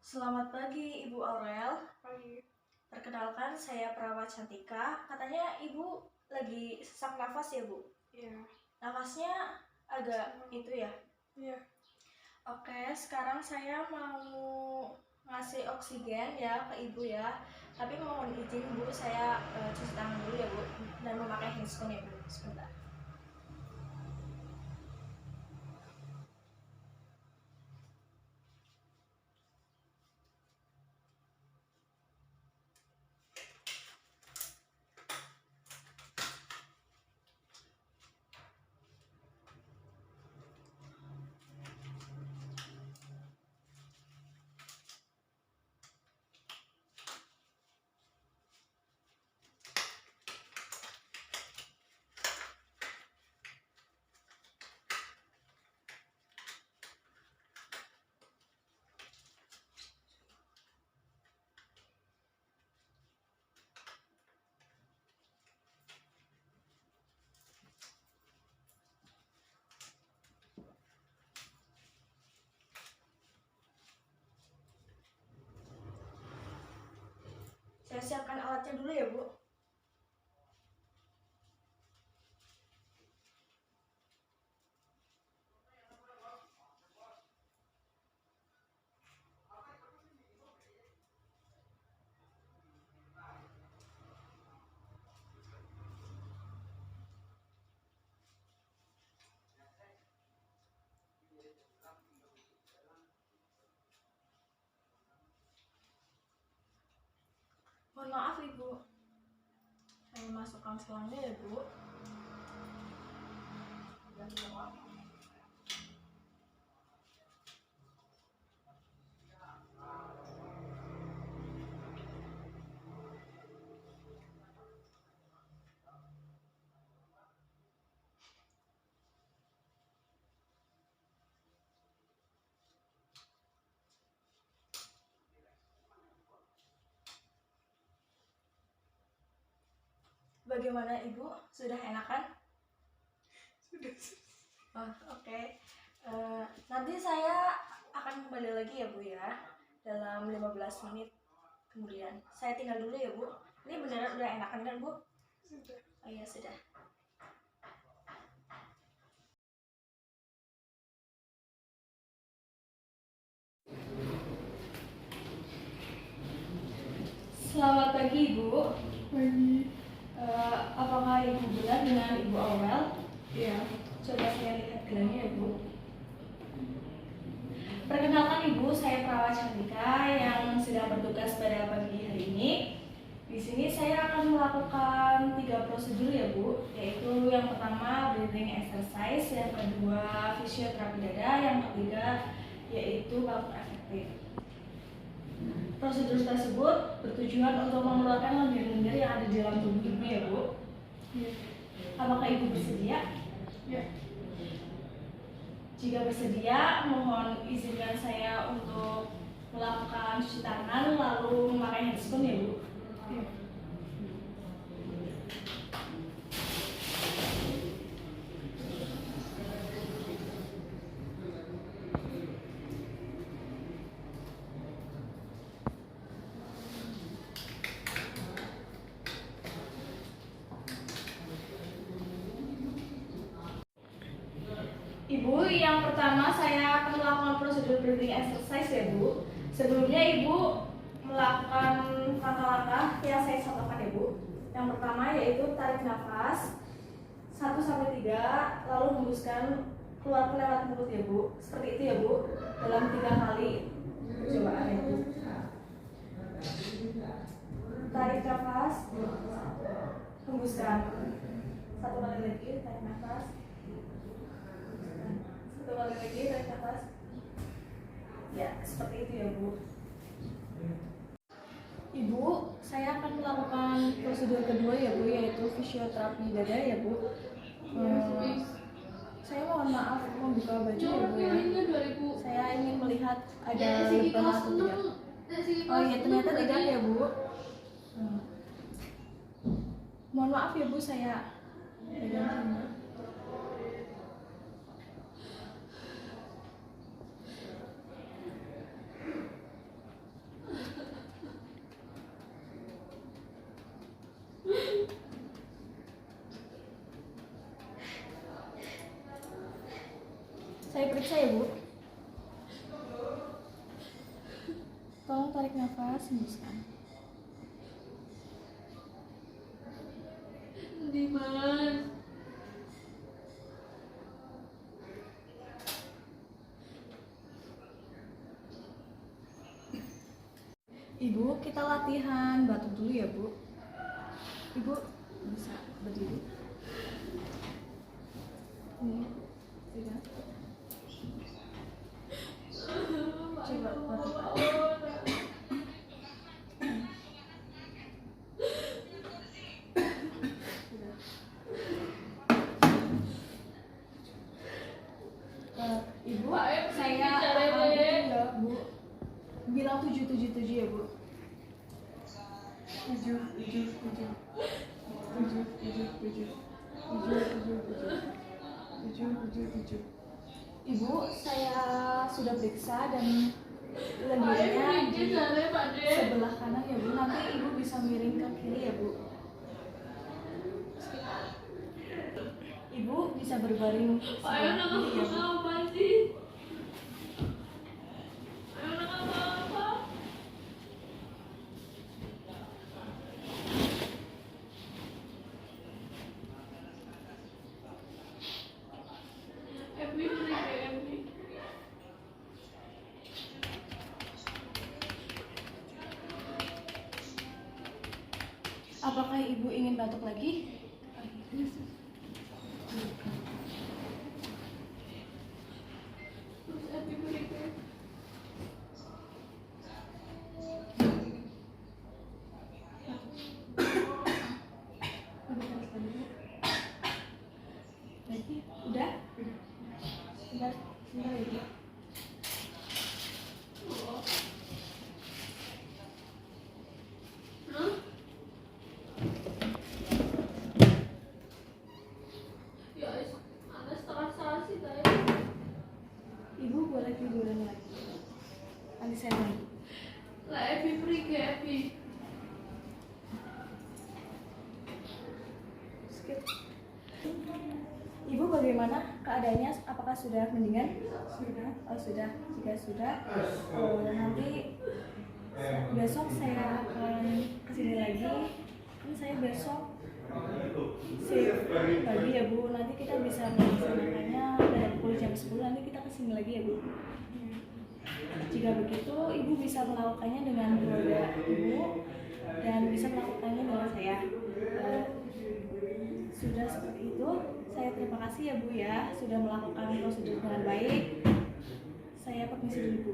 Selamat pagi, Ibu Aurel. Pagi. Perkenalkan, saya Perawat Cantika. Katanya Ibu lagi sesak nafas ya, Bu? Iya. Nafasnya agak itu ya? Iya. Oke, sekarang saya mau ngasih oksigen ya ke Ibu ya. Tapi mohon izin Bu, saya cuci tangan dulu ya Bu. Dan memakai handphone ya Bu, sebentar. Saya siapkan alatnya dulu ya Bu. Mohon maaf Ibu, saya masukkan selangnya ya Bu. Bagaimana Ibu? Sudah enakan? Sudah. Oke. Nanti saya akan kembali lagi ya Bu ya, dalam 15 menit kemudian. Saya tinggal dulu ya Bu. Ini beneran udah enakan kan Bu? Sudah. Oh iya sudah. Selamat pagi Ibu. Pagi. Apakah Ibu benar dengan Ibu Aurel? Iya. Coba saya lihat gelarnya ya Bu. Perkenalkan Ibu, saya Perawat Cantika yang sedang bertugas pada pagi hari ini. Di sini saya akan melakukan 3 prosedur ya Bu, yaitu yang pertama breathing exercise, yang kedua fisioterapi dada, yang ketiga yaitu batuk efektif. Prosedur tersebut bertujuan untuk mengeluarkan lendir-lendir yang ada di dalam tubuh Ibu ya Bu. Iya. Apakah Ibu bersedia? Iya. Jika bersedia, mohon izinkan saya untuk melakukan cuci tangan lalu memakai handphone ya Bu. Iya. Ibu, yang pertama saya akan melakukan prosedur breathing exercise ya Bu. Sebelumnya Ibu melakukan langkah-langkah yang saya contohkan ya Bu. Yang pertama yaitu tarik nafas 1-3, lalu hembuskan keluar lewat mulut ya Bu. Seperti itu ya Bu, dalam 3 kali percobaan ya Bu. Tarik nafas, hembuskan. 1 kali lagi, tarik nafas. 1 kali lagi, tarik nafas. Ya, seperti itu ya Bu. Ibu, saya akan melakukan prosedur kedua ya Bu, yaitu fisioterapi dada ya Bu. Saya mohon maaf membuka baju ya Bu ya. Saya ingin melihat ada luka atau tidak. Oh iya, ternyata tidak ya Bu. Mohon maaf ya Bu, saya Periksa ya Bu. Tolong tarik nafas, hembuskan. Dimas. Ibu, kita latihan batuk dulu ya Bu. Ibu bisa berdiri. Ini, tidak. Coba batuk. Ibu, saya akan hitung ya Bu. Bilang 777 ya Bu. 7 7 7 7 7 7 7. Ibu, saya sudah periksa dan lendirnya di sebelah kanan ya Bu. Nanti Ibu bisa miring ke kiri ya Bu. Ibu bisa berbaring sebelah kiri ya Bu. Apakah Ibu ingin batuk lagi? Lagi? Udah? Sebentar ya Bu. Ibu boleh tiduran lagi. Nanti saya bantu. Skip. Ibu bagaimana keadaannya? Apakah sudah mendingan? Sudah. Oh sudah. Jika sudah, nanti besok saya akan kesini lagi. Kan saya besok shift pagi ya Bu. Nanti kita bisa melaksanakannya dari pukul jam 10. Nanti kita kesini lagi ya Bu. Jika begitu, Ibu bisa melakukannya dengan keluarga Ibu dan bisa melakukannya dengan saya. Sudah seperti itu, saya terima kasih ya Bu ya sudah melakukan prosedur dengan baik. Saya permisi dulu Bu.